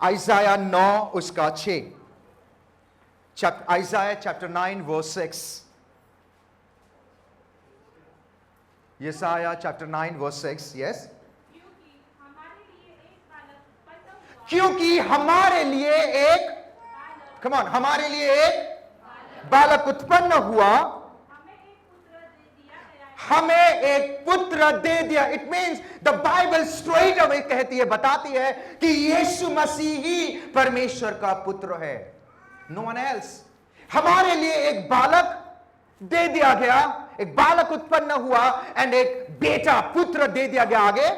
आइजाया 9 उसका 6, आइजाया chapter 9 verse 6, यशाया chapter 9 verse 6, yes. क्योंकि हमारे लिए एक, कम ऑन, हमारे लिए एक बालक उत्पन्न हुआ, हमें एक पुत्र दे दिया। It means the Bible straight away कहती है, बताती है कि यीशु मसीह ही परमेश्वर का पुत्र है, नो वन एल्स। हमारे लिए एक बालक दे दिया गया, एक बालक उत्पन्न हुआ एंड एक बेटा, पुत्र दे दिया गया। आगे,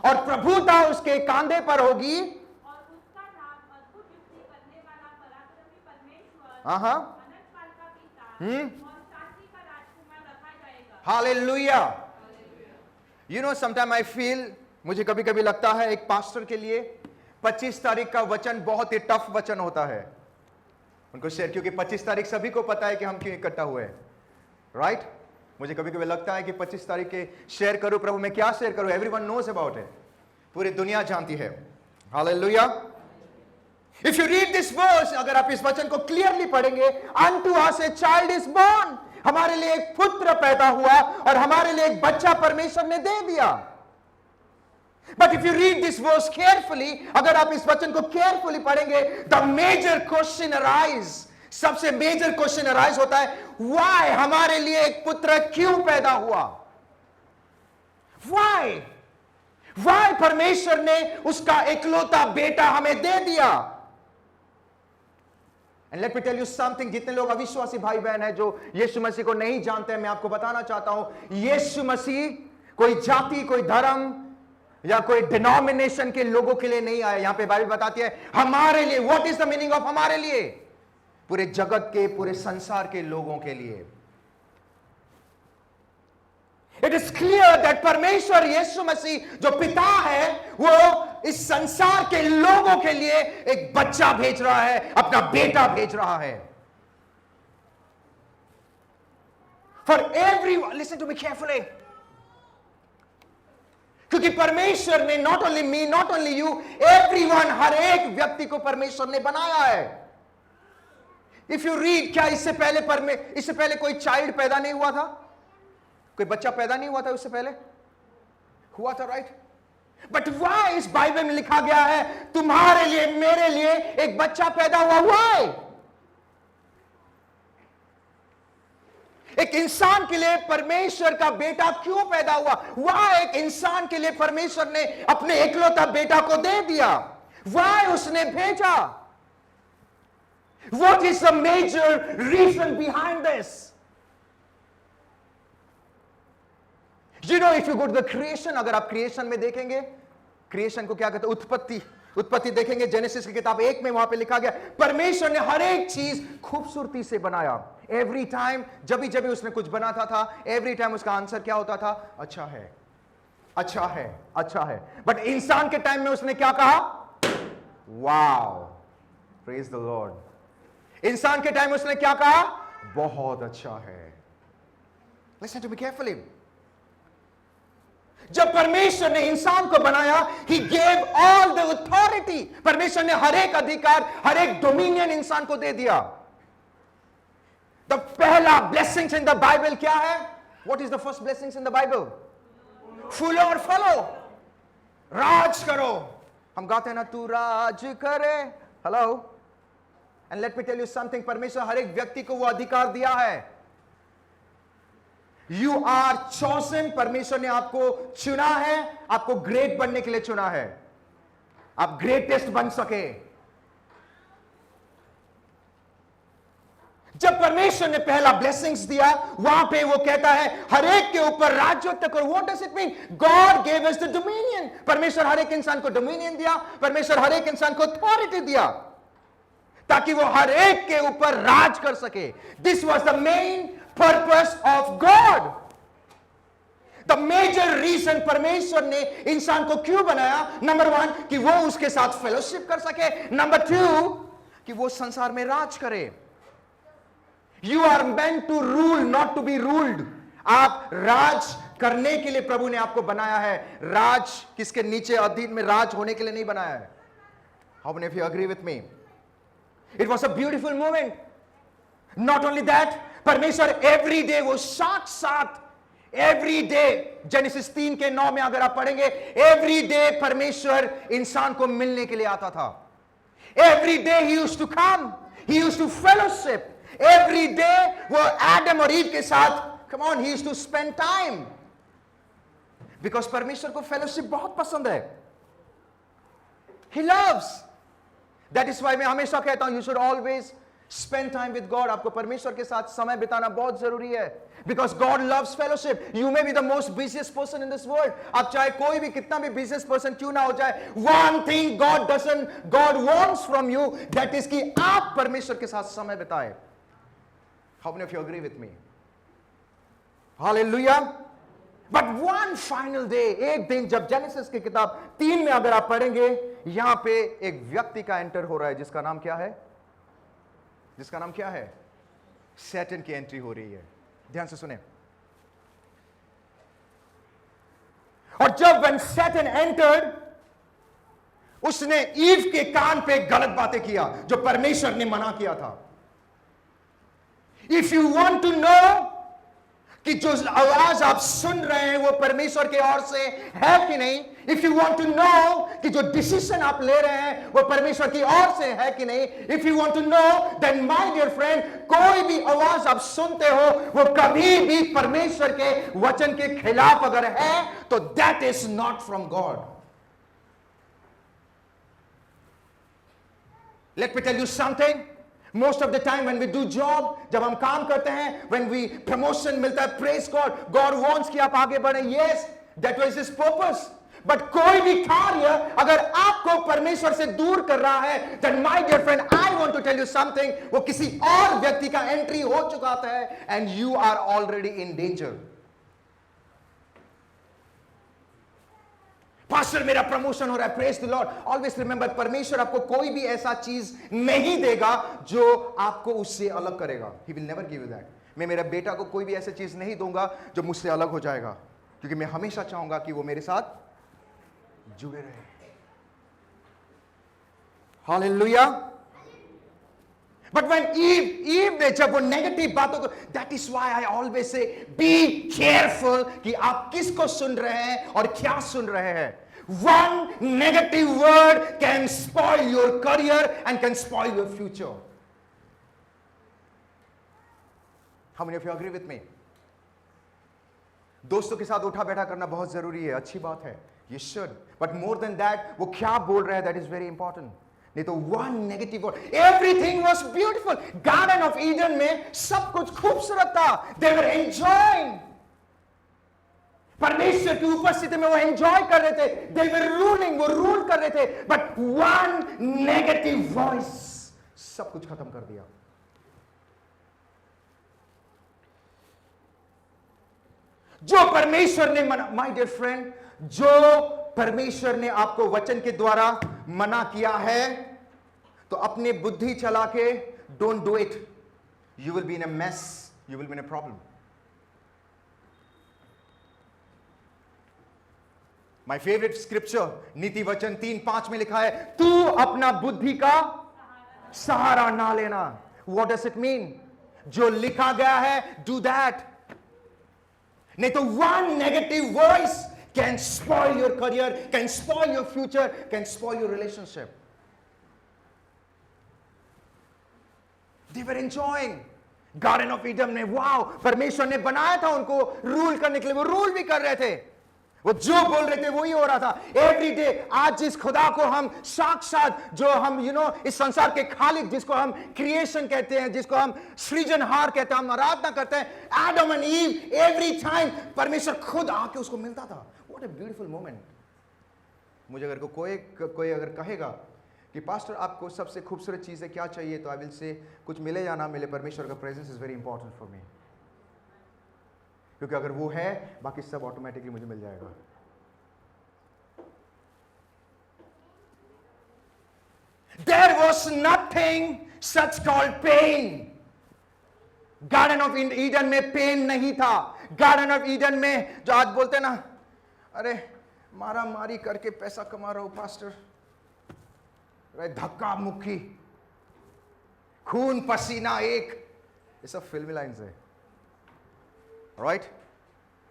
और प्रभुता उसके कांधे पर होगी, और उसका नाम अद्भुत युक्ति करने वाला, पराक्रमी परमेश्वर, अनंतकाल का पिता, और शांति का राजकुमार रखा जाएगा। Hallelujah. You know, sometime I feel, मुझे कभी कभी लगता है एक पास्टर के लिए 25 तारीख का वचन बहुत ही टफ वचन होता है उनको शेयर, क्योंकि 25 तारीख सभी को पता है कि हम क्यों इकट्ठा हुए हैं, राइट? मुझे कभी कभी लगता है कि 25 तारीख के शेयर करूं, प्रभु मैं क्या शेयर करूं, एवरीवन नोज अबाउट इट, पूरी दुनिया जानती है। Hallelujah. If you read this verse, अगर आप इस वचन को क्लियरली पढ़ेंगे, unto us a child is born, हमारे लिए एक पुत्र पैदा हुआ और हमारे लिए एक बच्चा परमेश्वर ने दे दिया। But if you read this verse carefully, अगर आप इस वचन को केयरफुली पढ़ेंगे, द मेजर क्वेश्चन अराइज, सबसे मेजर क्वेश्चन अराइज होता है, व्हाई, हमारे लिए एक पुत्र क्यों पैदा हुआ? व्हाई परमेश्वर ने उसका इकलौता बेटा हमें दे दिया? And let me tell you something, जितने लोग अविश्वासी भाई बहन हैं जो यीशु मसीह को नहीं जानते हैं, मैं आपको बताना चाहता हूं, यीशु मसीह कोई जाति, कोई धर्म या कोई डिनोमिनेशन के लोगों के लिए नहीं आया। यहां पे बाइबल बताती है हमारे लिए। What is the meaning of हमारे लिए? पूरे जगत के, पूरे संसार के लोगों के लिए। इट इज क्लियर दैट परमेश्वर यीशु मसीह जो पिता है, वो इस संसार के लोगों के लिए एक बच्चा भेज रहा है, अपना बेटा भेज रहा है। For everyone, listen to me carefully, क्योंकि परमेश्वर ने not only me, not only you, everyone, हर एक व्यक्ति को परमेश्वर ने बनाया है। इफ यू रीड, क्या इससे पहले कोई चाइल्ड पैदा नहीं हुआ था? कोई बच्चा पैदा नहीं हुआ था उससे पहले? हुआ था, राइट? बट व्हाई इस बाइबल में लिखा गया है तुम्हारे लिए, मेरे लिए एक बच्चा पैदा हुआ? व्हाई? एक इंसान के लिए परमेश्वर का बेटा क्यों पैदा हुआ? व्हाई एक इंसान के लिए परमेश्वर ने अपने इकलौता बेटा को दे दिया? व्हाई उसने भेजा? What is the major reason behind this? You know, if you go to the creation, अगर आप क्रिएशन में देखेंगे, क्रिएशन को क्या कहते हैं? उत्पत्ति देखेंगे, जेनेसिस की किताब 1 में वहां पे लिखा गया, परमेश्वर ने हर एक चीज खूबसूरती से बनाया। एवरी टाइम, जब भी उसने कुछ बनाता था, एवरी टाइम उसका आंसर क्या होता था? अच्छा है, अच्छा है, अच्छा है। बट इंसान के टाइम में उसने क्या कहा? Wow, praise the Lord. इंसान के टाइम में उसने क्या कहा? बहुत अच्छा है। Listen to me carefully. जब परमेश्वर ने इंसान को बनाया, he gave all the authority, परमेश्वर ने हर एक अधिकार, हर एक डोमिनियन इंसान को दे दिया। The पहला blessings in the Bible क्या है? What is the first blessings in the Bible? फूलो और फलो, राज करो। हम गाते हैं ना, तू राज करे। Hello, and let me tell you something, परमेश्वर हर एक व्यक्ति को वो अधिकार दिया है। यू आर चोजन, परमेश्वर ने आपको चुना है, आपको ग्रेट बनने के लिए चुना है, आप ग्रेटेस्ट बन सके। जब परमेश्वर ने पहला ब्लेसिंग्स दिया, वहां पे वो कहता है हर एक के ऊपर राज्यत्व करो। What does it mean? God gave us the dominion. परमेश्वर हर एक इंसान को डोमिनियन दिया, परमेश्वर हर एक इंसान को अथॉरिटी दिया, ताकि वो हर एक के ऊपर राज कर सके। This was the main purpose of God. The major reason परमेश्वर ने इंसान को क्यों बनाया? नंबर 1, कि वो उसके साथ फेलोशिप कर सके। नंबर 2, कि वो संसार में राज करे। You are meant to rule, not to be ruled. आप राज करने के लिए प्रभु ने आपको बनाया है। राज किसके नीचे, अधीन में राज होने के लिए नहीं बनाया है। How many of you agree with me? It was a beautiful moment. Not only that, परमेश्वर एवरी डे, वो साथ एवरी डे, जेनेसिस 3:9 में अगर आप पढ़ेंगे, एवरी डे परमेश्वर इंसान को मिलने के लिए आता था। एवरी डे ही used to come, he used to fellowship. Every day वो एडम और ईव के साथ, come on, he used to spend time. Because परमेश्वर को फेलोशिप बहुत पसंद है। He loves, that is why मैं हमेशा कहता हूं, you should always spend time with God. आपको परमेश्वर के साथ समय बिताना बहुत जरूरी है। Because God loves fellowship. You may be the most busiest person in this world. आप चाहे कोई भी कितना भी बिजिएस्ट पर्सन क्यों ना हो जाए, one thing God wants from you, that is कि आप परमेश्वर के साथ समय बिताए। How many of you agree with me? Hallelujah. But one final day, एक दिन जब जेनेसिस की किताब 3 में अगर आप पढ़ेंगे, यहां पे एक व्यक्ति का एंटर हो रहा है जिसका नाम क्या है? जिसका नाम क्या है? सैटन की एंट्री हो रही है। ध्यान से सुने। और जब when Satan entered, उसने ईव के कान पे गलत बातें किया जो परमेश्वर ने मना किया था। If you want to know कि जो आवाज आप सुन रहे हैं वो परमेश्वर के ओर से है कि नहीं, if you want to know कि जो डिसीजन आप ले रहे हैं वो परमेश्वर की ओर से है कि नहीं, if you want to know, then my dear friend, कोई भी आवाज आप सुनते हो वो कभी भी परमेश्वर के वचन के खिलाफ अगर है तो that is not from God. Let me tell you something, most of the time when we do job, जब हम काम करते हैं, when we promotion मिलता है, praise God, God wants कि आप आगे बढ़े, yes, that was his purpose। but कोई भी कार्य अगर आपको परमेश्वर से दूर कर रहा है, then my dear friend, I want to tell you something, वो किसी और व्यक्ति का एंट्री हो चुका है and you are already in danger। Pastor मेरा प्रमोशन हो रहा है, praise the Lord. Always remember, परमेश्वर आपको कोई भी ऐसा चीज नहीं देगा जो आपको उससे अलग करेगा। He will never give you that. मैं मेरे बेटा को कोई भी ऐसी चीज नहीं दूंगा जो मुझसे अलग हो जाएगा, क्योंकि मैं हमेशा चाहूंगा कि वो मेरे साथ जुड़े रहे। हालेलुया। बट व्हेन ईव ने जब वो नेगेटिव बातों को, that is why I always say B careful कि आप किसको सुन रहे हैं और क्या सुन रहे हैं। One negative word can spoil your career and can spoil your future. How many of you agree with me? दोस्तों के साथ उठा बैठा करना बहुत जरूरी है, अच्छी बात है, you should. But more than that, वो क्या बोल रहे हैं, that is very important. नहीं तो one negative word, everything was beautiful. Garden of Eden में सब कुछ खूबसूरत था. They were enjoying. परमेश्वर की उपस्थिति में वो एंजॉय कर रहे थे। They were ruling, वो रूल कर रहे थे। But one negative voice सब कुछ खत्म कर दिया। जो परमेश्वर ने मना, my dear friend, जो परमेश्वर ने आपको वचन के द्वारा मना किया है, तो अपने बुद्धि चला के don't do it. You will be in a mess. You will be in a problem. My favorite scripture, नीति वचन 3:5 में लिखा है, तू अपना बुद्धि का सहारा ना लेना। What does it mean? जो लिखा गया है, do that. नहीं तो one negative voice can spoil your career, can spoil your future, can spoil your relationship. They were enjoying Garden of Eden में, wow, परमेश्वर ने बनाया था उनको रूल करने के लिए, वो रूल भी कर रहे थे, वो जो बोल रहे थे वही हो रहा था। एवरी डे, आज जिस खुदा को हम साक्षात, जो हम इस संसार के खालिक, जिसको हम क्रिएशन कहते हैं, जिसको हम सृजनहार कहते हैं, हम आराधना करते हैं, Adam and ewe, every time परमेश्वर खुद आके उसको मिलता था। What a beautiful moment. मुझे अगर कोई अगर कहेगा कि पास्टर आपको सबसे खूबसूरत चीजें क्या चाहिए, तो आई विल से कुछ मिले या ना मिले, परमेश्वर का presence is very important for me, क्योंकि अगर वो है बाकी सब ऑटोमेटिकली मुझे मिल जाएगा। There was nothing such called pain. Garden of Eden में पेन नहीं था। गार्डन ऑफ ईडन में जो आज बोलते हैं ना, अरे मारा मारी करके पैसा कमा रहा हूं पास्टर, अरे धक्का मुक्की, खून पसीना एक, ये सब फिल्मी लाइन्स है, राइट?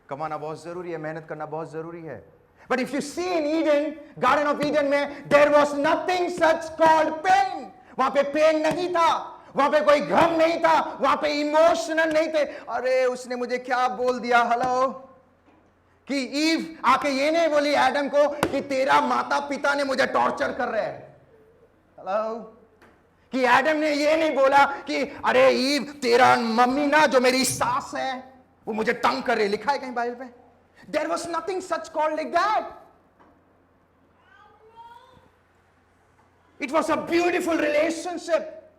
कमाना बहुत जरूरी है, मेहनत करना बहुत जरूरी है. But if you see in Eden, Garden of Eden में there was nothing such called pain. वहां पे पेन नहीं था, वहां पे कोई गम नहीं था, वहां पे इमोशनल नहीं थे. अरे उसने मुझे क्या बोल दिया, हेलो, कि ईव आके ये नहीं बोली एडम को कि तेरा माता पिता ने मुझे टॉर्चर कर रहे हैं. हेलो, कि एडम ने ये नहीं बोला कि अरे ईव तेरा मम्मी ना जो मेरी सास है वो मुझे तंग कर रही. लिखा है कहीं बाइबल पे? There was nothing such called like that. It was a beautiful relationship,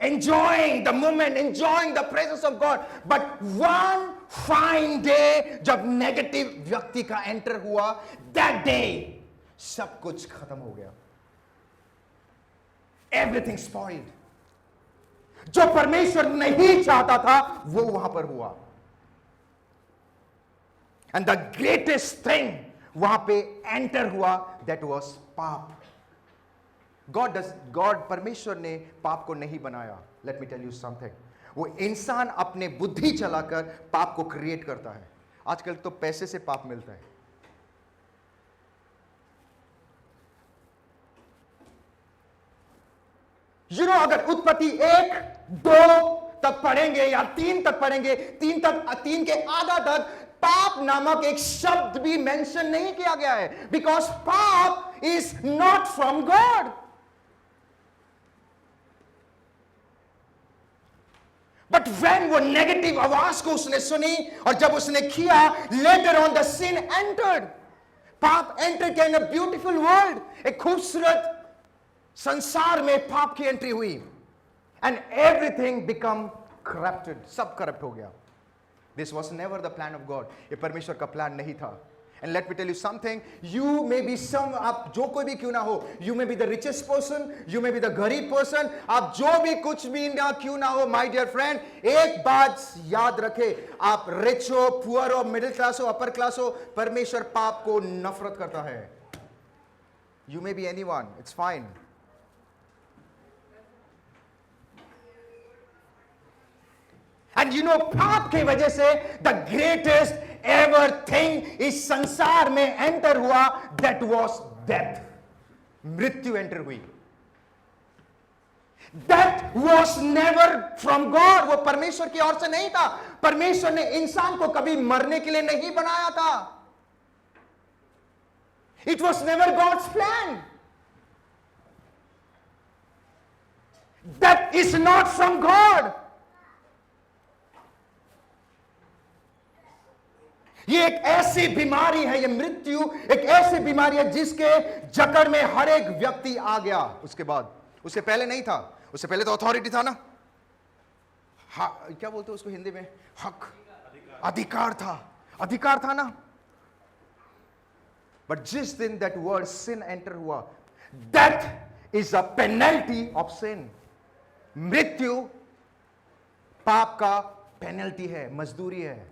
enjoying the moment, enjoying the presence of God. But one fine day, जब negative व्यक्ति का enter हुआ, that day सब कुछ खत्म हो गया. Everything spoiled. जो परमेश्वर नहीं चाहता था वो वहां पर हुआ. And the greatest thing वहां पे enter हुआ, that was पाप. God परमेश्वर ने पाप को नहीं बनाया. Let me tell you something. वो इंसान अपने बुद्धि चलाकर पाप को क्रिएट करता है. आजकल तो पैसे से पाप मिलता है. You know, अगर उत्पत्ति 1, 2 तक पढ़ेंगे या 3 तक पढ़ेंगे, 3 के आधा तक पाप नामक एक शब्द भी मेंशन नहीं किया गया है. बिकॉज पाप is not from God. But when वो नेगेटिव आवाज को उसने सुनी और जब उसने किया, later on the sin entered. पाप एंटर किया इन अ ब्यूटीफुल वर्ल्ड. एक खूबसूरत संसार में पाप की एंट्री हुई. And everything become corrupted. सब करप्ट हो गया. This was never the plan of God. ये परमेश्वर का प्लान नहीं था. And let me tell you something. You may be आप जो कोई भी क्यों ना हो, you may be the richest person, you may be the गरीब person, आप जो भी कुछ भी ना क्यों ना हो, my dear friend, एक बात याद रखे, आप rich हो, poor हो, middle class हो, upper class हो, परमेश्वर पाप को नफरत करता है. You may be anyone, it's fine. And you know, पाप की वजह से the greatest ever thing इस संसार में एंटर हुआ, that was death. मृत्यु एंटर हुई. That was never from God. वो परमेश्वर की ओर से नहीं था. परमेश्वर ने इंसान को कभी मरने के लिए नहीं बनाया था. It was never God's plan. That is not from God. ये एक ऐसी बीमारी है, ये मृत्यु एक ऐसी बीमारी है जिसके जकड़ में हर एक व्यक्ति आ गया. उसके बाद, उससे पहले नहीं था. उससे पहले तो अथॉरिटी था ना, क्या बोलते हैं उसको हिंदी में, हक, अधिकार था ना. बट जिस दिन दैट वर्ड सिन एंटर हुआ, that is a penalty of sin. मृत्यु पाप का पेनल्टी है, मजदूरी है.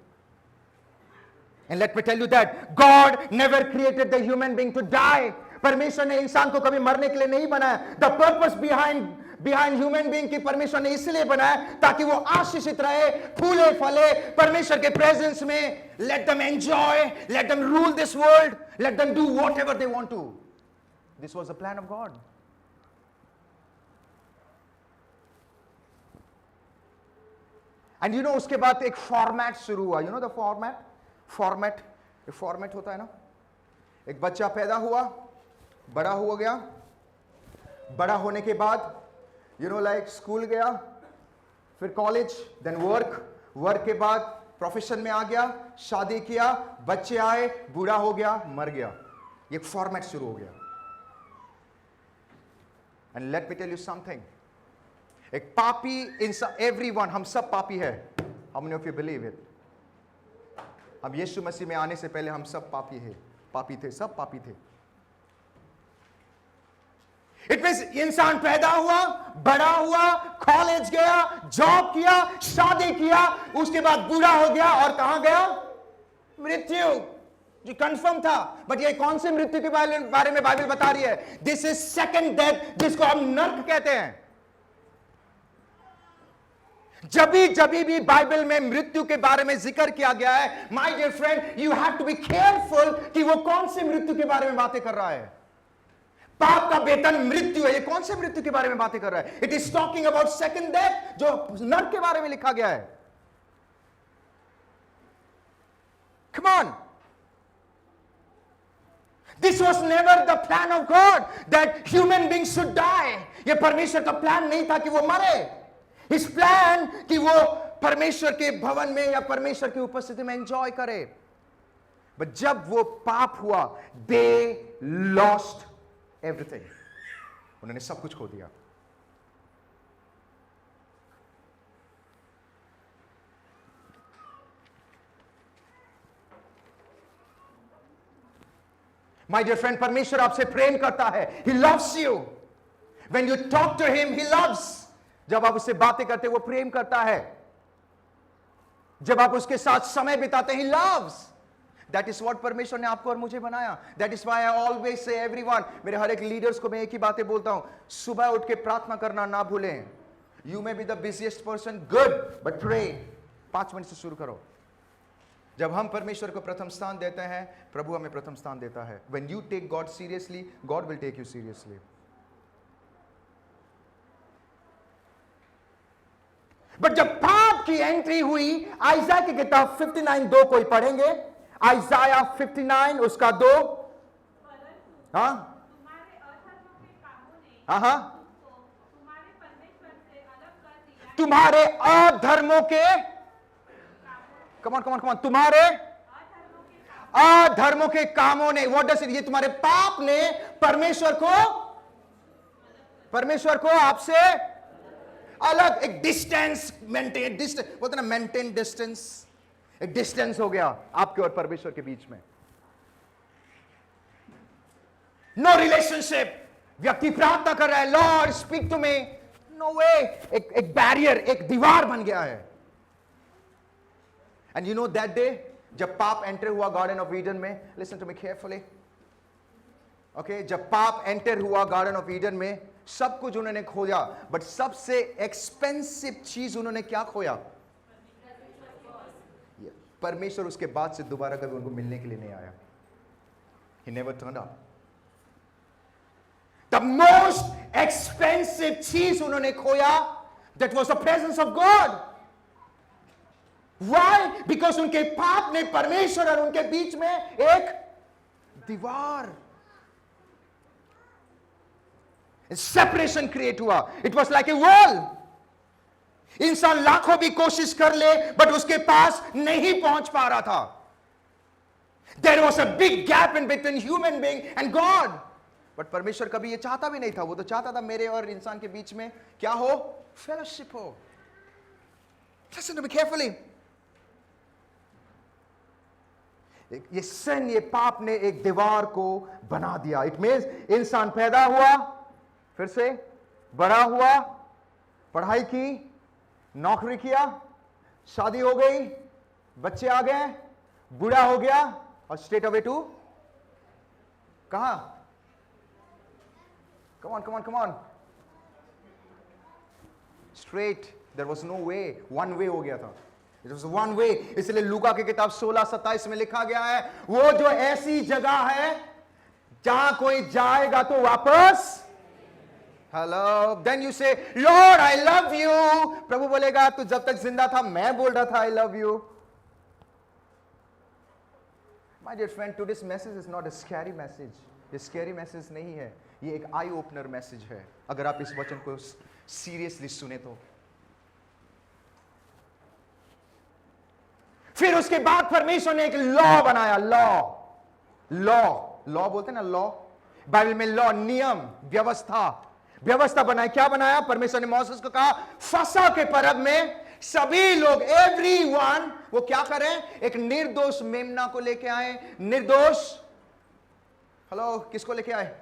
And let me tell you that God never created the human being to die. परमेश्वर ने इंसान को कभी मरने के लिए नहीं बनाया. The purpose behind human being की परमेश्वर ने इसलिए बनाया ताकि वो आशीषित रहे, फूले फले परमेश्वर के प्रेजेंस में. Let them enjoy, let them rule this world, let them do whatever they want to. This was the plan of God. And you know, उसके बाद एक फॉर्मेट शुरू हुआ. You know the format? एक फॉर्मेट होता है ना. एक बच्चा पैदा हुआ, बड़ा हो गया, बड़ा होने के बाद लाइक स्कूल गया, फिर कॉलेज, देन वर्क के बाद प्रोफेशन में आ गया, शादी किया, बच्चे आए, बूढ़ा हो गया, मर गया. ये फॉर्मेट शुरू हो गया. And let me tell you something. एक पापी इंसान, एवरीवन, हम सब पापी है. How many of you believe it? हम यीशु मसीह में आने से पहले हम सब पापी थे, सब पापी थे. इट मींस इंसान पैदा हुआ, बड़ा हुआ, कॉलेज गया, जॉब किया, शादी किया, उसके बाद बूढ़ा हो गया और कहां गया? मृत्यु। जो कंफर्म था। बट ये कौन से मृत्यु के बारे में बाइबल बता रही है? दिस इज सेकंड डेथ, जिसको हम नर्क कहते हैं। जब भी बाइबल में मृत्यु के बारे में जिक्र किया गया है, my dear friend, you have to be careful कि वो कौन से मृत्यु के बारे में बातें कर रहा है। पाप का वेतन मृत्यु है, ये कौन से मृत्यु के बारे में बातें कर रहा है? It is talking about second death, जो नर्क के बारे में लिखा गया है। Come on, this was never the plan of God that human beings should die. ये परमेश्वर का प्लान नहीं था कि वो मरे। इस प्लान कि वो परमेश्वर के भवन में या परमेश्वर की उपस्थिति में एंजॉय करे। बट जब वो पाप हुआ, दे लॉस्ट एवरीथिंग, उन्होंने सब कुछ खो दिया। माय डियर फ्रेंड, परमेश्वर आपसे प्रेम करता है। He loves you. When you talk to him, he loves. जब आप उससे बातें करते, वो प्रेम करता है। जब आप उसके साथ समय बिताते, ही लव्स। दैट इज व्हाट परमेश्वर ने आपको और मुझे बनाया। That is why I always say everyone, मेरे हर एक लीडर्स को मैं एक ही बातें बोलता हूं, सुबह उठ के प्रार्थना करना ना भूलें। You may be the busiest person, good, but pray. 5 minute से शुरू करो। जब हम परमेश्वर को प्रथम स्थान देते हैं, प्रभु हमें प्रथम स्थान देता है। When you take God seriously, God will take you seriously. But जब पाप की एंट्री हुई, आइज़ाया की किताब 59:2 कोई पढ़ेंगे? आइज़ाया 59 उसका 2। हाँ हाँ, तुम्हारे अधर्मों के, कमान कमान कमान, तुम्हारे अधर्मों के कामों ने, व्हाट डज इट, ये तुम्हारे पाप ने परमेश्वर को आपसे अलग, एक डिस्टेंस मेंटेन, बोलते ना मेंटेन डिस्टेंस, एक डिस्टेंस हो गया आपके और परमेश्वर के बीच में। No relationship. व्यक्ति प्रार्थना कर रहा है, Lord speak to me, no way. एक बैरियर, एक दीवार बन गया है। And you know that day जब पाप एंटर हुआ गार्डन ऑफ ईडन में, listen to me carefully, okay, जब पाप एंटर हुआ गार्डन ऑफ ईडन में, सब कुछ उन्होंने खोया, बट सबसे एक्सपेंसिव चीज उन्होंने क्या खोया? परमेश्वर उसके बाद से दोबारा कभी उनको मिलने के लिए नहीं आया। He never turned up. The most expensive चीज उन्होंने खोया, that was the presence of God. Why? Because उनके पाप ने परमेश्वर और उनके बीच में एक दीवार, सेपरेशन क्रिएट हुआ। It was like a wall. इंसान लाखों भी कोशिश कर ले, बट उसके पास नहीं पहुंच पा रहा था। There was a big gap in between human being and God. But परमेश्वर कभी ये चाहता भी नहीं था। वो तो चाहता था मेरे और इंसान के बीच में क्या हो? फेलोशिप हो। Listen to me carefully. ये sin, ये पाप ने एक दीवार को बना दिया। इट मीन्स इंसान पैदा हुआ, फिर से बड़ा हुआ, पढ़ाई की, नौकरी किया, शादी हो गई, बच्चे आ गए, बूढ़ा हो गया और स्ट्रेट अवे टू कहां? Come on come on come on, straight. There was no way, one way हो गया था। It was one way. इसलिए लूका की किताब 16:27 में लिखा गया है, वो जो ऐसी जगह है जहां कोई जाएगा तो वापस, हेलो, देन यू से लॉर्ड आई लव यू। प्रभु बोलेगा तू जब तक जिंदा था मैं बोल रहा था I love you. My dear friend, today's message is not a scary message. ये स्कैरी मैसेज नहीं है, ये एक आई ओपनर मैसेज है, अगर आप इस वचन को सीरियसली सुने तो। फिर उसके बाद परमेश्वर ने एक लॉ बनाया। लॉ बोलते ना, लॉ बाइबल में लॉ, नियम, व्यवस्था बनाई। क्या बनाया? परमेश्वर ने मौसेस को कहा फसह के पर्व में सभी लोग, एवरीवन, वो क्या करें? एक निर्दोष मेमना को लेके आए। निर्दोष, हेलो, किसको लेके आए?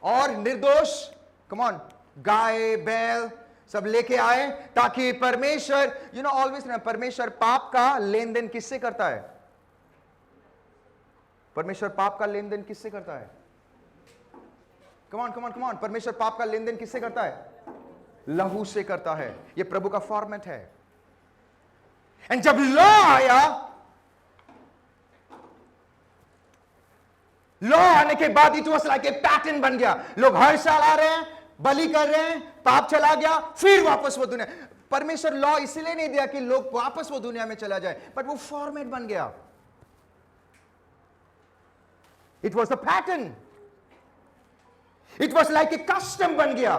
और निर्दोष, कम ऑन, गाय बैल सब लेके आए, ताकि परमेश्वर, यू नो ऑलवेज ना, परमेश्वर पाप का लेन देन किससे करता है? परमेश्वर पाप का लेन देन किससे करता है? Come on come on come on, परमेश्वर पाप का लेन देन किससे करता है? लहू से करता है। यह प्रभु का फॉर्मेट है। एंड जब लॉ आया, लॉ आने के बाद it was like a pattern बन गया। लोग हर साल आ रहे हैं, बलि कर रहे हैं, पाप चला गया, फिर वापस वो दुनिया। परमेश्वर लॉ इसलिए नहीं दिया कि लोग वापस वो दुनिया में चला जाए, बट वो फॉर्मेट बन गया। It was a pattern, it was like a custom बन गया।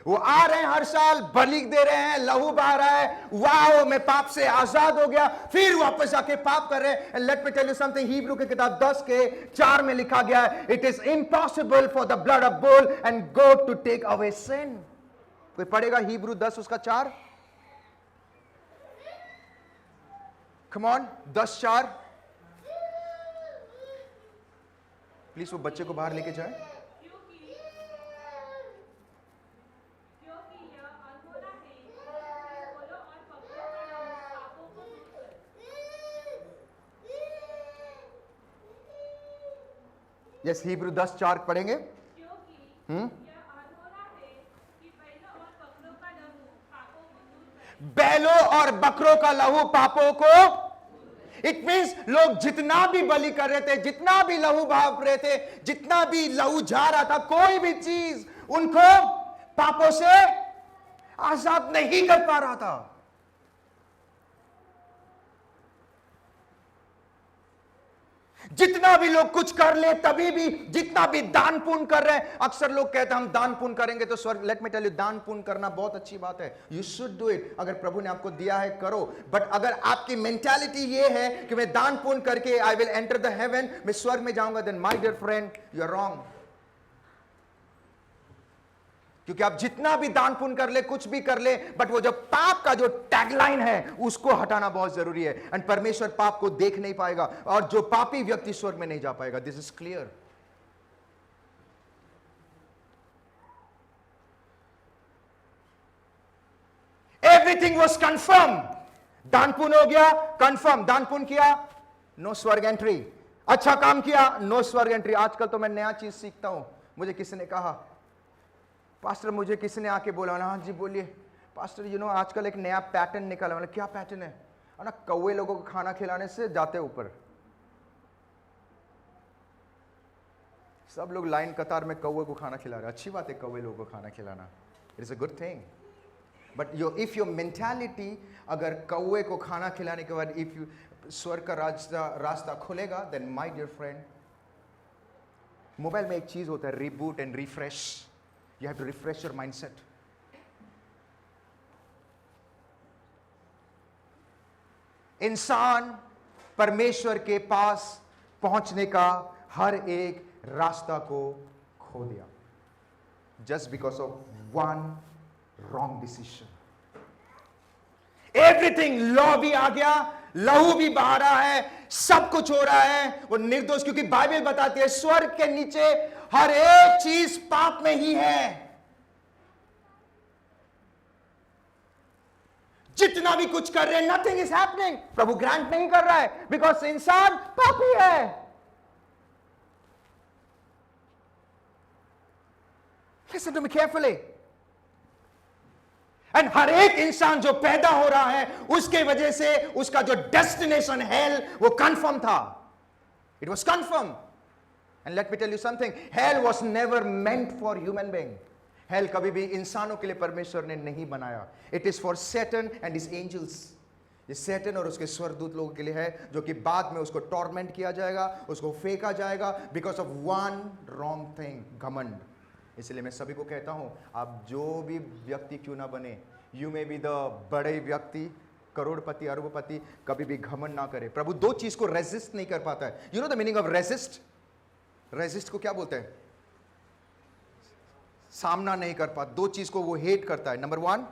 वो आ रहे हैं हर साल, बलि दे रहे हैं, लहू बहा रहा है, वाओ मैं पाप से आजाद हो गया, फिर वापस आके पाप कर रहे हैं। Let me tell you something, Hebrew की किताब 10:4 में लिखा गया है, it is impossible for the blood of bull and goat to take away sin. कोई पढ़ेगा हिब्रू 10 उसका 4? Come on, 10:4 please. वो बच्चे को बाहर लेके जाए। यस, हिब्रू 10:4 पढ़ेंगे। बैलों और बकरों का लहू पापों को, इट मींस लोग जितना भी बलि कर रहे थे, जितना भी लहू बहा रहे थे, जितना भी लहू जा रहा था, कोई भी चीज उनको पापों से आजाद नहीं कर पा रहा था। जितना भी लोग कुछ कर ले, तभी भी जितना भी दान पुण्य कर रहे हैं, अक्सर लोग कहते हैं हम दान पुण्य करेंगे तो स्वर्ग। लेट मी टेल यू, दान पुण्य करना बहुत अच्छी बात है, यू शुड डू इट। अगर प्रभु ने आपको दिया है करो, बट अगर आपकी मेंटालिटी ये है कि मैं दान पुण्य करके I will enter the heaven, मैं स्वर्ग में जाऊंगा, then my dear friend you are wrong. क्योंकि आप जितना भी दान पुण्य कर ले, कुछ भी कर ले, बट वो जो पाप का जो टैगलाइन है उसको हटाना बहुत जरूरी है। एंड परमेश्वर पाप को देख नहीं पाएगा, और जो पापी व्यक्ति स्वर्ग में नहीं जा पाएगा। This is clear. Everything was confirm. दान पुण्य हो गया, कंफर्म। दान पुण्य किया, नो स्वर्ग एंट्री। अच्छा काम किया, नो स्वर्ग एंट्री। आजकल तो मैं नया चीज सीखता हूं। मुझे किसी ने कहा, पास्टर मुझे किसी ने आके बोला, हाँ जी बोलिए पास्टर, यू नो आजकल एक नया पैटर्न निकला। मतलब क्या पैटर्न है? ना कौवे लोगों को खाना खिलाने से जाते ऊपर। सब लोग लाइन कतार में कौवे को खाना खिला रहे। अच्छी बात है कौवे लोगों को खाना खिलाना, it is a good thing. But if your mentality, अगर कौवे को खाना खिलाने के बाद इफ यू स्वर्ग का रास्ता खुलेगा, then my dear friend, mobile में एक चीज होता है reboot and refresh. You have to refresh your mindset. इंसान परमेश्वर के पास पहुंचने का हर एक रास्ता को खो दिया, just because of one wrong decision. Everything, law भी आ गया, लहू भी बहा रहा है, सब कुछ हो रहा है, वो निर्दोष। क्योंकि बाइबल बताती है स्वर्ग के नीचे हर एक चीज पाप में ही है। जितना भी कुछ कर रहे हैं, nothing is happening. Prabhu grant नहीं कर रहा है, बिकॉज इंसान पापी है। Listen to me carefully. And हर एक इंसान जो पैदा हो रहा है, उसके वजह से उसका जो डेस्टिनेशन हेल, वो कंफर्म था। It was confirm. And let me tell you something, hell was never meant for human being. Hell कभी भी इंसानों के लिए परमेश्वर ने नहीं बनाया। It is for Satan and his angels. ये सैटन और उसके स्वर्गदूत लोगों के लिए है, जो कि बाद में उसको टॉर्मेंट किया जाएगा, उसको फेंका जाएगा, because of one wrong thing, घमंड। इसलिए मैं सभी को कहता हूं, आप जो भी व्यक्ति क्यों ना बने, यू मे बी द बड़े व्यक्ति, करोड़पति, अरबपति, कभी भी घमंड ना करे। प्रभु दो चीज को रेजिस्ट नहीं कर पाता है। You know the meaning of resist? Resist को क्या बोलते हैं? सामना नहीं कर पाता। दो चीज को वो हेट करता है। नंबर 1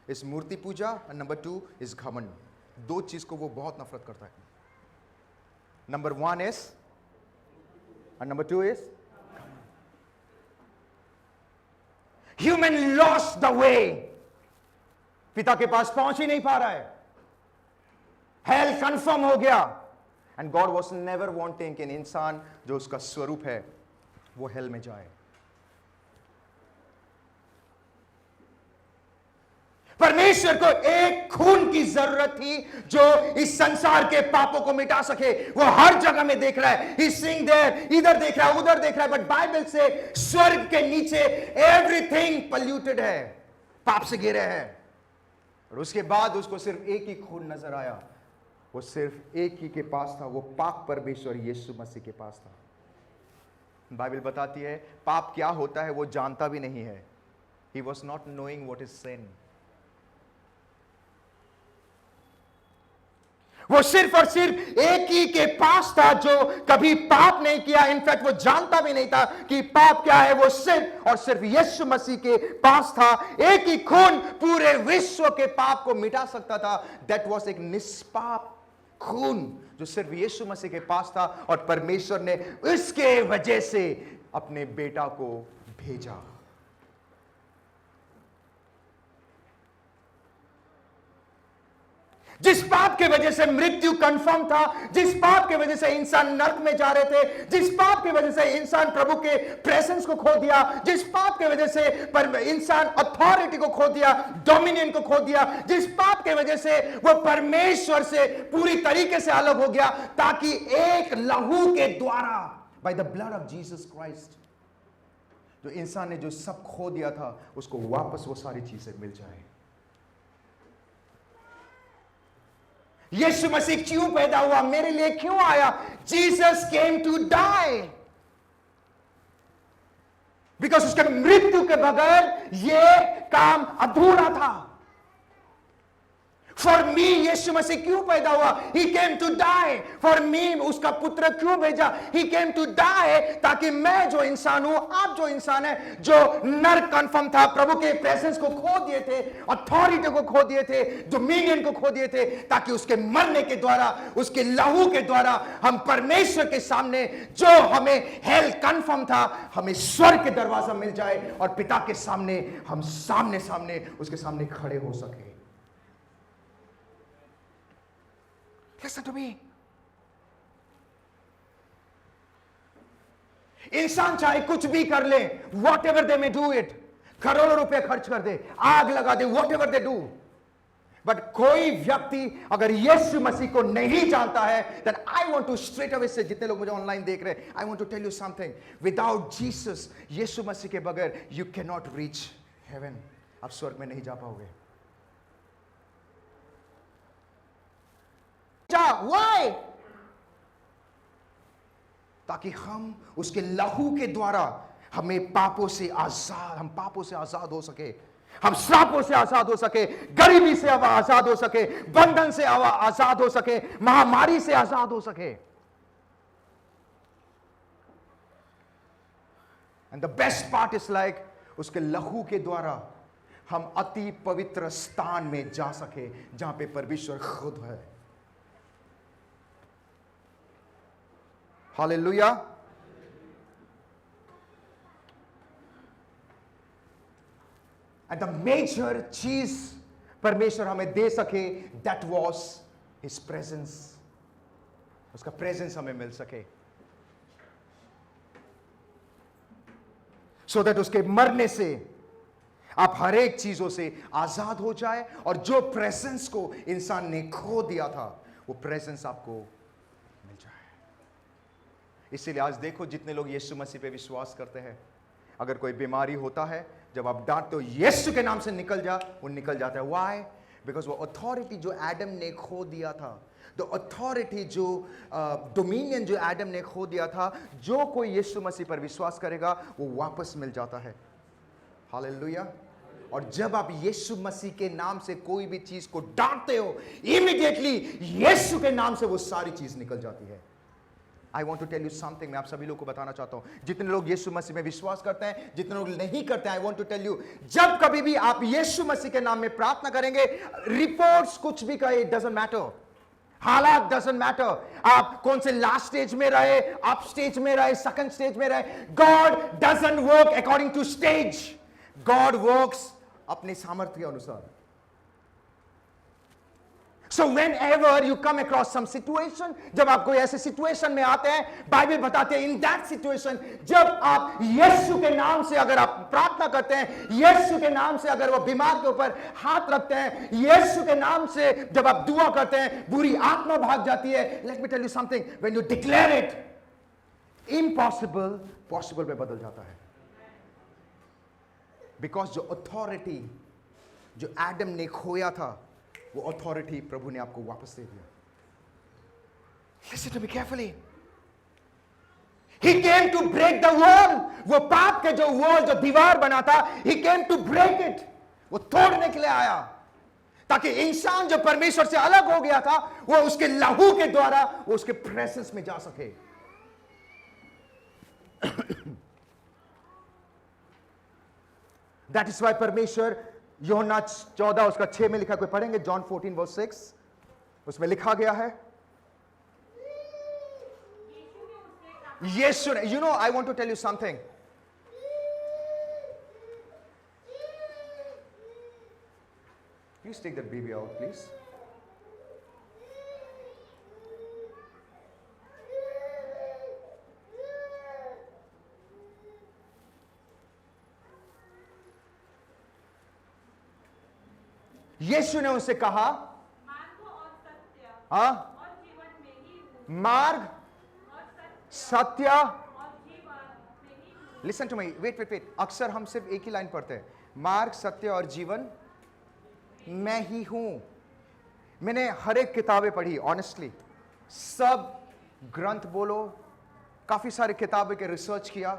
इज मूर्ति पूजा, और नंबर 2 इज घमंड। दो चीज को वो बहुत नफरत करता है। नंबर 1 इज, और number 2 is. Human lost the way, पिता के पास पहुंच ही नहीं पा रहा है, हेल कंफर्म हो गया। And God was never wanting कि इंसान जो उसका स्वरूप है वो हेल में जाए। परमेश्वर को एक खून की जरूरत थी जो इस संसार के पापों को मिटा सके। वो हर जगह में देख रहा है, He's seeing there, इधर देख रहा है, उधर देख रहा है, बट बाइबल से स्वर्ग के नीचे एवरीथिंग पॉल्यूटेड है, पाप से घिरे हैं। और उसके बाद उसको सिर्फ एक ही खून नजर आया, वो सिर्फ एक ही के पास था, वो पाक परमेश्वर यीशु मसीह के पास था। बाइबल बताती है पाप क्या होता है वो जानता भी नहीं है। He was not knowing what is sin. वो सिर्फ और सिर्फ एक ही के पास था जो कभी पाप नहीं किया, इनफैक्ट वो जानता भी नहीं था कि पाप क्या है। वो सिर्फ और सिर्फ यीशु मसीह के पास था। एक ही खून पूरे विश्व के पाप को मिटा सकता था। दैट वाज एक निष्पाप खून जो सिर्फ यीशु मसीह के पास था, और परमेश्वर ने इसके वजह से अपने बेटा को भेजा। जिस पाप के वजह से मृत्यु कंफर्म था, जिस पाप के वजह से इंसान नरक में जा रहे थे, जिस पाप की वजह से इंसान प्रभु के प्रेजेंस को खो दिया, जिस पाप के वजह से इंसान अथॉरिटी को खो दिया, डोमिनियन को खो दिया, जिस पाप के वजह से वो परमेश्वर से पूरी तरीके से अलग हो गया, ताकि एक लहू के द्वारा, by the blood of Jesus Christ, जो इंसान ने जो सब खो दिया था उसको वापस वो सारी चीजें मिल जाए। यीशु मसीह क्यों पैदा हुआ, मेरे लिए क्यों आया? Jesus came to die, because उसके मृत्यु के बगैर यह काम अधूरा था। फॉर मी यीशु मसीह क्यों पैदा हुआ? He came to die for me. उसका पुत्र क्यों भेजा? ही केम टू डाई, ताकि मैं जो इंसान हूं, आप जो इंसान है, जो नर कन्फर्म था, प्रभु के प्रेजेंस को खो दिए थे, अथॉरिटी को खो दिए थे, डोमिनियन को खो दिए थे, ताकि उसके मरने के द्वारा, उसके लहू के द्वारा हम परमेश्वर के सामने, जो हमें हेल कन्फर्म था, हमें स्वर्ग के दरवाजा मिल जाए और पिता के सामने हम सामने सामने उसके सामने खड़े हो सके। Listen to me. इंसान चाहे कुछ भी कर ले, whatever they may do it, करोड़ों रुपए खर्च कर दे, आग लगा दे, whatever they do, बट कोई व्यक्ति अगर यीशु मसीह को नहीं जानता है, then I want to straight away say, जितने लोग मुझे ऑनलाइन देख रहे हैं, I want to tell you something. Without Jesus, यीशु मसीह के बगैर you cannot reach heaven. आप स्वर्ग में नहीं जा पाओगे। Why? ताकि हम उसके लहू के द्वारा हमें पापों से आजाद, हम पापों से आजाद हो सके, हम श्रापों से आजाद हो सके, गरीबी से आजाद हो सके, बंधन से आजाद हो सके, महामारी से आजाद हो सके। And the best part is like, उसके लहू के द्वारा हम अति पवित्र स्थान में जा सके, जहां पे परमेश्वर खुद है। हालेलुया। एंड द मेजर चीज परमेश्वर हमें दे सके, दैट वॉज हिज प्रेजेंस, उसका प्रेजेंस हमें मिल सके, सो दैट उसके मरने से आप हर एक चीजों से आजाद हो जाए, और जो प्रेजेंस को इंसान ने खो दिया था, वो प्रेजेंस आपको मिल जाए। इसीलिए आज देखो, जितने लोग यीशु मसीह पे विश्वास करते हैं, अगर कोई बीमारी होता है, जब आप डांटते हो यीशु के नाम से निकल जा, वो निकल जाता है। व्हाई? बिकॉज वो अथॉरिटी जो एडम ने खो दिया था, द अथॉरिटी जो डोमिनियन जो एडम ने खो दिया था, जो कोई यीशु मसीह पर विश्वास करेगा वो वापस मिल जाता है। हालेलुया। और जब आप यीशु मसीह के नाम से कोई भी चीज को डांटते हो, इमीडिएटली यीशु के नाम से वो सारी चीज निकल जाती है। I want to tell you something, मैं आप सभी लोग को बताना चाहता हूं, जितने लोग यीशु मसीह में विश्वास करते हैं, जितने लोग नहीं करते हैं, I want to tell you, जब कभी भी आप यीशु मसीह के नाम में प्रार्थना करेंगे, रिपोर्ट्स कुछ भी कहे, इट डजंट मैटर, हालात डजंट मैटर, आप कौन से लास्ट स्टेज में रहे, अप स्टेज में रहे, सेकंड स्टेज में रहे, God doesn't work according to stage, God works अपने सामर्थ्य के अनुसार. So whenever you come across some situation, जब आप कोई ऐसे सिचुएशन में आते हैं, बाइबल बताते हैं in that situation, जब आप यीशु के नाम से अगर आप प्रार्थना करते हैं, यीशु के नाम से अगर वो बीमार के ऊपर हाथ रखते हैं, यीशु के नाम से जब आप दुआ करते हैं, बुरी आत्मा भाग जाती है. Let me tell you something, when you declare it, impossible possible में बदल जाता है. Because जो अथॉरिटी जो एडम ने खोया था, वो अथॉरिटी प्रभु ने आपको वापस दे दिया. Listen to me carefully. He came to break the wall. वो पाप के जो वॉल, जो दीवार बना था, he came to break it. वो तोड़ने के लिए आया, ताकि इंसान जो परमेश्वर से अलग हो गया था, वो उसके लहू के द्वारा वो उसके प्रेजेंस में जा सके. That is why परमेश्वर, यूहन्ना 14 उसका 6 में लिखा, कोई पढ़ेंगे? जॉन 14 वर्स 6, उसमें लिखा गया है, यीशु ने, you know, I want to tell you something. Please take that baby out, please. यीशु ने उनसे कहा, मार्ग और सत्य और जीवन में ही हूं. मार्ग, सत्य और जीवन में ही हूं. Listen to me, wait. अक्सर हम सिर्फ एक ही लाइन पढ़ते हैं, मार्ग, सत्य और जीवन मैं ही हूं. मैंने हर एक किताबें पढ़ी, ऑनेस्टली, सब ग्रंथ बोलो, काफी सारे किताबें के रिसर्च किया,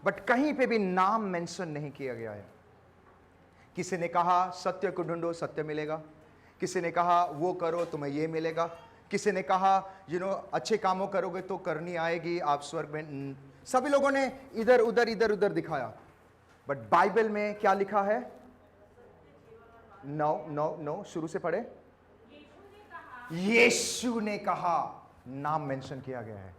बट कहीं पे भी नाम मेंशन नहीं किया गया है. किसी ने कहा सत्य को ढूंढो, सत्य मिलेगा. किसी ने कहा वो करो, तुम्हें ये मिलेगा. किसी ने कहा अच्छे कामों करोगे तो करनी आएगी, आप स्वर्ग में. सभी लोगों ने इधर उधर दिखाया, बट बाइबल में क्या लिखा है? नो, शुरू से पढ़े. यीशु ने कहा, नाम मेंशन किया गया है.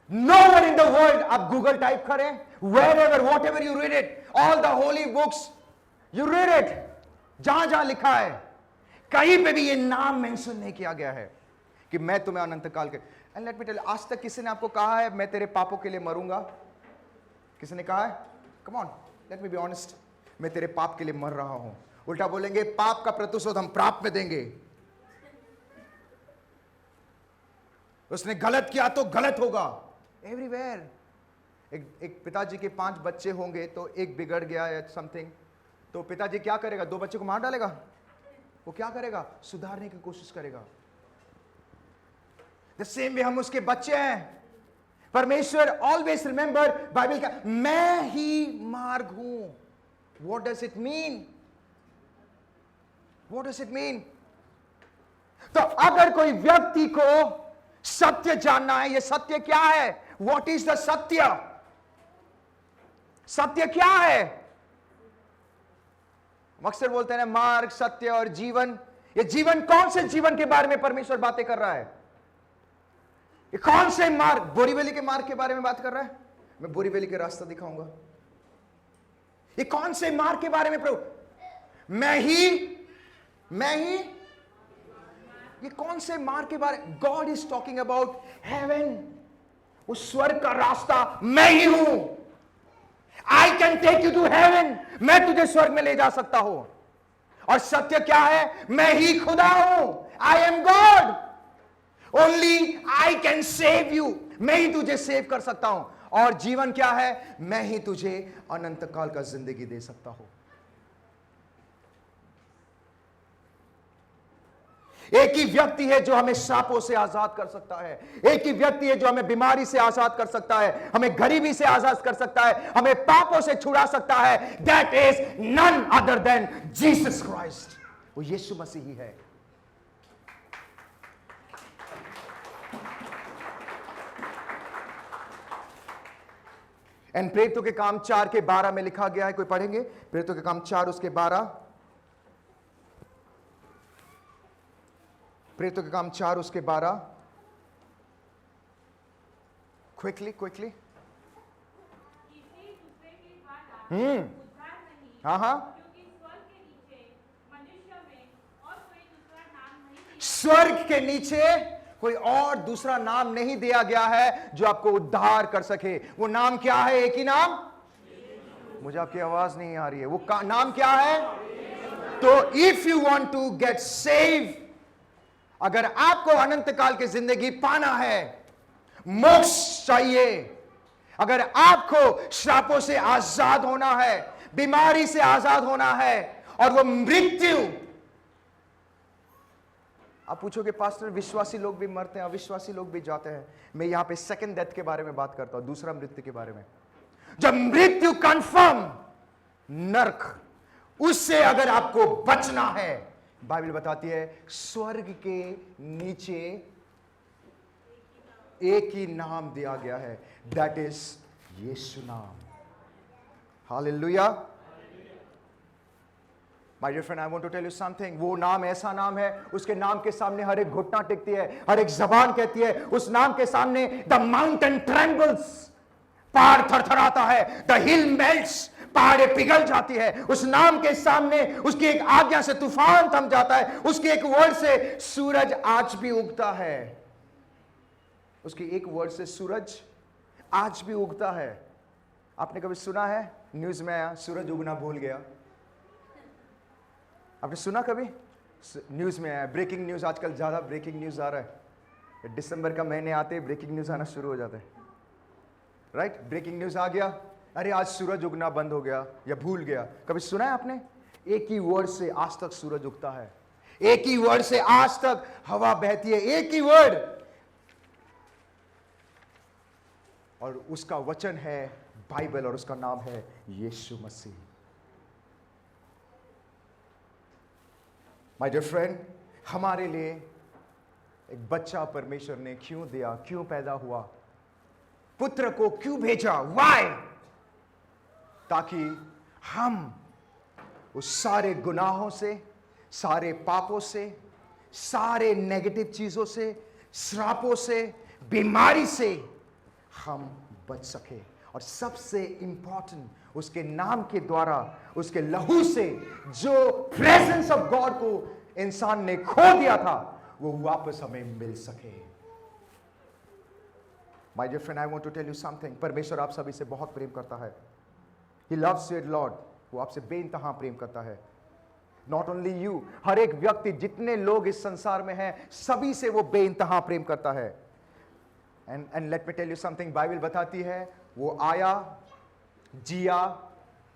No one in the world, आप गूगल टाइप करें, wherever, whatever you read it, all the holy books, you read it, जहां लिखा है, कहीं पे भी ये नाम मेंशन नहीं किया गया है कि मैं तुम्हें अनंत काल के. एंड लेट मी टेल, आज तक किसी ने आपको कहा है मैं तेरे पापों के लिए मरूंगा? किसी ने कहा है? Come on, let me be honest, मैं तेरे पाप के लिए मर रहा हूं. उल्टा बोलेंगे, पाप का प्रतिशोध हम प्राप्त में देंगे. उसने गलत किया तो गलत होगा. एवरीवेयर. एक पिताजी के 5 बच्चे होंगे, तो एक बिगड़ गया या समथिंग, तो पिताजी क्या करेगा? 2 बच्चे को मार डालेगा? वो क्या करेगा? सुधारने की कोशिश करेगा. द सेम वे हम उसके बच्चे हैं. परमेश्वर ऑलवेज रिमेंबर, बाइबल का मैं ही मार्ग हूं. What does it mean? What does it mean? तो अगर कोई व्यक्ति को सत्य जानना है, ये सत्य क्या है? व्हाट इज द सत्य? सत्य क्या है? अक्सर बोलते हैं मार्ग, सत्य और जीवन. ये जीवन, कौन से जीवन के बारे में परमेश्वर बातें कर रहा है? ये कौन से मार्ग? बोरीवली के मार्ग के बारे में बात कर रहा है? मैं बोरीवली के रास्ता दिखाऊंगा. ये कौन से मार्ग के बारे में प्रभु? मैं ही ये कौन से मार्ग के बारे? God is talking about heaven. उस स्वर्ग का रास्ता मैं ही हूं. I can take you to heaven. मैं तुझे स्वर्ग में ले जा सकता हूं. और सत्य क्या है? मैं ही खुदा हूं. I am God. Only I can save you. मैं ही तुझे सेव कर सकता हूं. और जीवन क्या है? मैं ही तुझे अनंत काल का जिंदगी दे सकता हूं. एक ही व्यक्ति है जो हमें सांपों से आजाद कर सकता है. एक ही व्यक्ति है जो हमें बीमारी से आजाद कर सकता है, हमें गरीबी से आजाद कर सकता है, हमें पापों से छुड़ा सकता है. That is none other than Jesus Christ. वो यीशु मसीह ही है. एंड प्रेरितों के काम 4 के 12 में लिखा गया है, कोई पढ़ेंगे? प्रेरितों के काम 4 उसके 12. प्रेरितों के काम 4 उसके 12. क्विकली. किसी दूसरे उद्धार नहीं, हाँ हाँ, क्योंकि स्वर्ग के नीचे मनुष्य में और कोई दूसरा नाम नहीं दिया, स्वर्ग के नीचे कोई और दूसरा नाम नहीं दिया गया है जो आपको उद्धार कर सके। वो नाम क्या है? एक ही नाम। मुझे आपकी आवाज नहीं आ रही है। वो नाम क्या है? तो if you want to get save, अगर आपको अनंत काल की जिंदगी पाना है, मोक्ष चाहिए, अगर आपको श्रापों से आजाद होना है, बीमारी से आजाद होना है, और वो मृत्यु, आप पूछोगे पास्टर विश्वासी लोग भी मरते हैं, अविश्वासी लोग भी जाते हैं। मैं यहां पे सेकंड डेथ के बारे में बात करता हूं, दूसरा मृत्यु के बारे में। जब मृत्यु कंफर्म, नरक, उससे अगर आपको बचना है, बाइबल बताती है स्वर्ग के नीचे एक ही नाम दिया गया है, दैट इज यीशु नाम। Hallelujah. My dear friend, I want to tell you something. वो नाम ऐसा नाम है, उसके नाम के सामने हर एक घुटना टिकती है, हर एक जबान कहती है। उस नाम के सामने द माउंटेन ट्रेम्बल्स, पहाड़ थरथराता है, द हिल मेल्ट्स, पहाड़ें पिघल जाती है। उस नाम के सामने, उसकी एक आज्ञा से तूफान थम जाता है, उसके एक वर्ड से सूरज आज भी उगता है। उसकी एक वर्ड से सूरज आज भी उगता है। आपने कभी सुना है न्यूज में आया सूरज उगना भूल गया? आपने सुना कभी? न्यूज में आया, ब्रेकिंग न्यूज। आजकल ज्यादा ब्रेकिंग न्यूज आ रहा है। दिसंबर का महीने आते ही ब्रेकिंग न्यूज आना शुरू हो जाता है, राइट? ब्रेकिंग न्यूज आ गया, अरे आज सूरज उगना बंद हो गया या भूल गया। कभी सुना है आपने? एक ही वर्ड से आज तक सूरज उगता है, एक ही वर्ड से आज तक हवा बहती है, एक ही वर्ड, और उसका वचन है बाइबल, और उसका नाम है यीशु मसीह। माय डियर फ्रेंड, हमारे लिए एक बच्चा परमेश्वर ने क्यों दिया, क्यों पैदा हुआ, पुत्र को क्यों भेजा, वाई? ताकि हम उस सारे गुनाहों से, सारे पापों से, सारे नेगेटिव चीजों से, श्रापों से, बीमारी से हम बच सके। और सबसे इंपॉर्टेंट, उसके नाम के द्वारा, उसके लहू से जो प्रेजेंस ऑफ गॉड को इंसान ने खो दिया था, वो वापस हमें मिल सके। My dear friend, I want to tell you something. परमेश्वर आप सभी से बहुत प्रेम करता है। He loves you Lord. वो आपसे बेइंतहा प्रेम करता है। नॉट ओनली यू, हर एक व्यक्ति, जितने लोग इस संसार में हैं, सभी से वो बेइंतहा प्रेम करता है। And let me tell you something, Bible बताती है वो आया, जिया,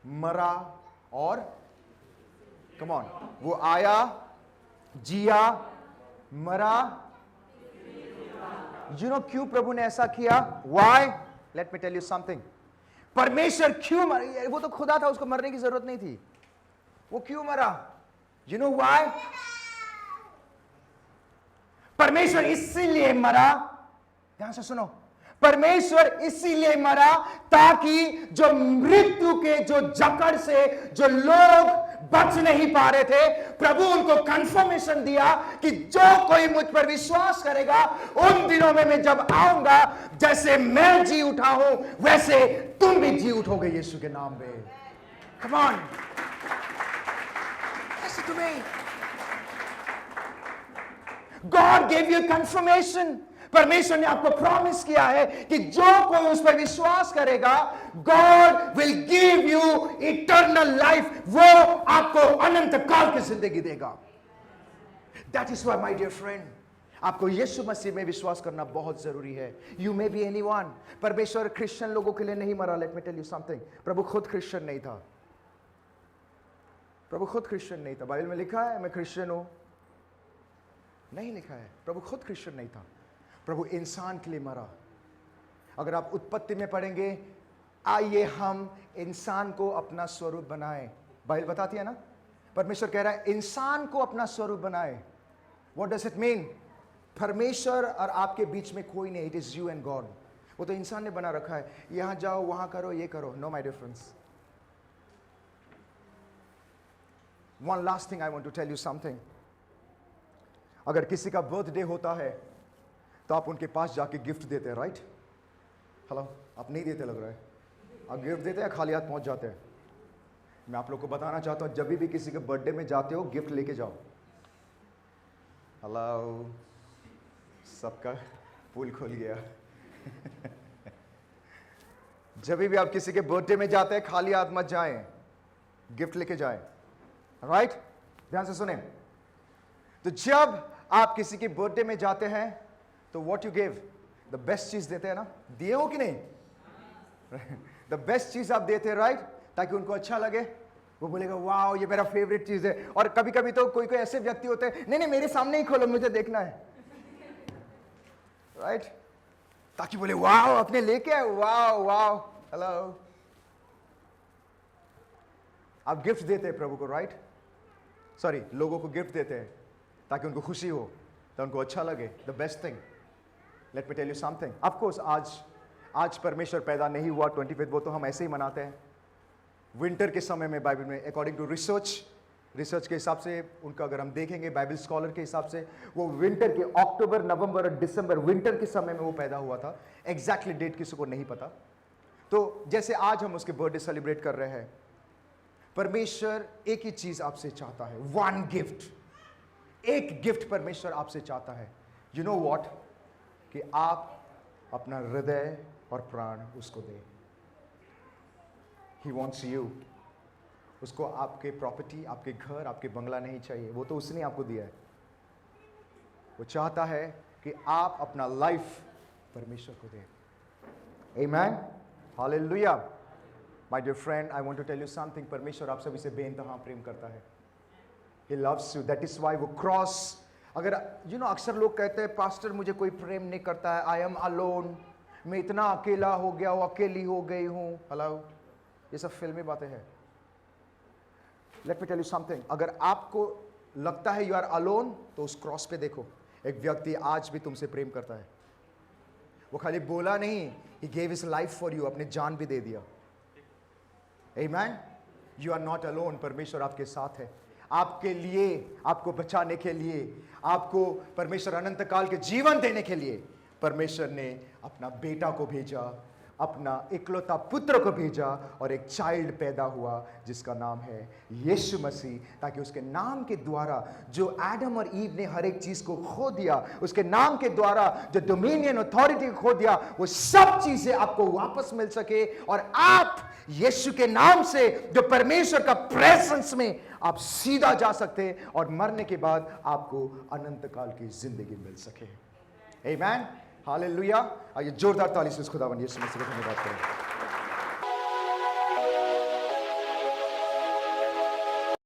मरा और कम ऑन, वो आया, जिया, मरा। यू नो क्यों प्रभु ने ऐसा किया? Why? Let me tell you something. परमेश्वर क्यों मरा? वो तो खुदा था, उसको मरने की जरूरत नहीं थी। वो क्यों मरा? You know why? परमेश्वर इसीलिए मरा, ध्यान से सुनो, परमेश्वर इसीलिए मरा ताकि जो मृत्यु के जो जकड़ से जो लोग बच नहीं पा रहे थे, प्रभु उनको कंफर्मेशन दिया कि जो कोई मुझ पर विश्वास करेगा, उन दिनों में मैं जब आऊंगा, जैसे मैं जी उठा हूं वैसे तुम भी जी उठोगे यीशु के नाम में। कम ऑन, ऐसे तुम्हें गॉड गेव यू कंफर्मेशन। परमेश्वर ने आपको प्रॉमिस किया है कि जो कोई उस पर विश्वास करेगा, God will give you eternal life. वो आपको अनंत काल की जिंदगी देगा। That is why my dear friend, आपको यीशु मसीह में विश्वास करना बहुत जरूरी है। You may be anyone. परमेश्वर क्रिश्चियन लोगों के लिए नहीं मरा। लेट मी टेल यू समथिंग, प्रभु खुद क्रिश्चियन नहीं था। प्रभु खुद क्रिश्चियन नहीं था। बाइबल में लिखा है मैं क्रिश्चियन हूं? नहीं लिखा है। प्रभु खुद क्रिश्चियन नहीं था। प्रभु इंसान के लिए मरा। अगर आप उत्पत्ति में पढ़ेंगे, आइए हम इंसान को अपना स्वरूप बनाएं, बाइबल बताती है ना। परमेश्वर कह रहा है इंसान को अपना स्वरूप बनाए। What does it mean? परमेश्वर और आपके बीच में कोई नहीं, it is you and God. वो तो इंसान ने बना रखा है, यहां जाओ, वहां करो, ये करो। No my dear friends, one last thing I want to tell you something. अगर किसी का बर्थडे होता है तो आप उनके पास जाके गिफ्ट देते हैं, राइट? हेलो, आप नहीं देते लग रहा है। आप गिफ्ट देते हैं, खाली हाथ पहुंच जाते हैं। मैं आप लोग को बताना चाहता हूं, जब भी किसी के बर्थडे में जाते हो गिफ्ट लेके जाओ। हेलो, सबका पुल खुल गया। जब भी आप किसी के बर्थडे में जाते हैं खाली हाथ मत जाएं, गिफ्ट लेके जाएं। राइट? ध्यान से सुने। तो जब आप किसी के बर्थडे में जाते हैं तो what you give, the best चीज देते हैं ना? दिए हो कि नहीं? द बेस्ट चीज आप देते हैं, राइट? ताकि उनको अच्छा लगे, वो बोलेगा वाओ ये मेरा फेवरेट चीज है। और कभी कभी तो कोई कोई ऐसे व्यक्ति होते हैं, नहीं नहीं मेरे सामने ही खोलो, मुझे देखना है, राइट? ताकि बोले वाओ अपने लेके आए, वाओ वाओ। हेलो, आप गिफ्ट देते हैं प्रभु को, राइट? सॉरी, लोगों को गिफ्ट देते हैं ताकि उनको खुशी हो, तो उनको अच्छा लगे। The best thing, let me tell you something. Of course आज परमेश्वर पैदा नहीं हुआ 25th, वो तो हम ऐसे ही मनाते हैं। विंटर के समय में बाइबल में अकॉर्डिंग टू रिसर्च के हिसाब से, उनका अगर हम देखेंगे बाइबल स्कॉलर के हिसाब से, वो विंटर के अक्टूबर नवंबर और दिसंबर, विंटर के समय में वो पैदा हुआ था। एग्जैक्टली डेट किसी को नहीं पता। तो जैसे आज हम उसके बर्थडे सेलिब्रेट कर रहे हैं, परमेश्वर एक ही चीज आपसे चाहता है, वन गिफ्ट, एक गिफ्ट परमेश्वर आपसे चाहता है। यू नो व्हाट, कि आप अपना हृदय और प्राण उसको दें। He wants you. उसको आपके प्रॉपर्टी, आपके घर, आपके बंगला नहीं चाहिए, वो तो उसने आपको दिया है। वो चाहता है कि आप अपना लाइफ परमेश्वर को दें। Amen, hallelujah. My dear friend, I want to tell you something. परमेश्वर आप सभी से बेइंतहा प्रेम करता है। He loves you. That is why वो क्रॉस, अगर अक्सर लोग कहते हैं पास्टर मुझे कोई प्रेम नहीं करता है, आई एम अलोन, मैं इतना अकेला हो गया हूँ, अकेली हो गई हूँ। हेलो, ये सब फिल्मी बातें हैं। Let me tell you something, अगर आपको लगता है यू आर अलोन, तो उस क्रॉस पे देखो, एक व्यक्ति आज भी तुमसे प्रेम करता है। वो खाली बोला नहीं, he gave his life for you, अपने जान भी दे दिया। Amen? You are not alone, परमेश्वर आपके साथ है। आपके लिए, आपको बचाने के लिए, आपको परमेश्वर अनंत काल के जीवन देने के लिए परमेश्वर ने अपना बेटा को भेजा, अपना इकलौता पुत्र को भेजा, और एक चाइल्ड पैदा हुआ जिसका नाम है यीशु मसीह, ताकि उसके नाम के द्वारा जो एडम और ईव ने हर एक चीज को खो दिया, उसके नाम के द्वारा जो डोमिनियन अथॉरिटी खो दिया, वो सब चीजें आपको वापस मिल सके, और आप यीशु के नाम से जो परमेश्वर का प्रेजेंस में आप सीधा जा सकते, और मरने के बाद आपको अनंत काल की जिंदगी मिल सके। आमेन, हालेलुया। आइए जोरदार ताली से इस खुदावंद यीशु मसीह को धन्यवाद करें।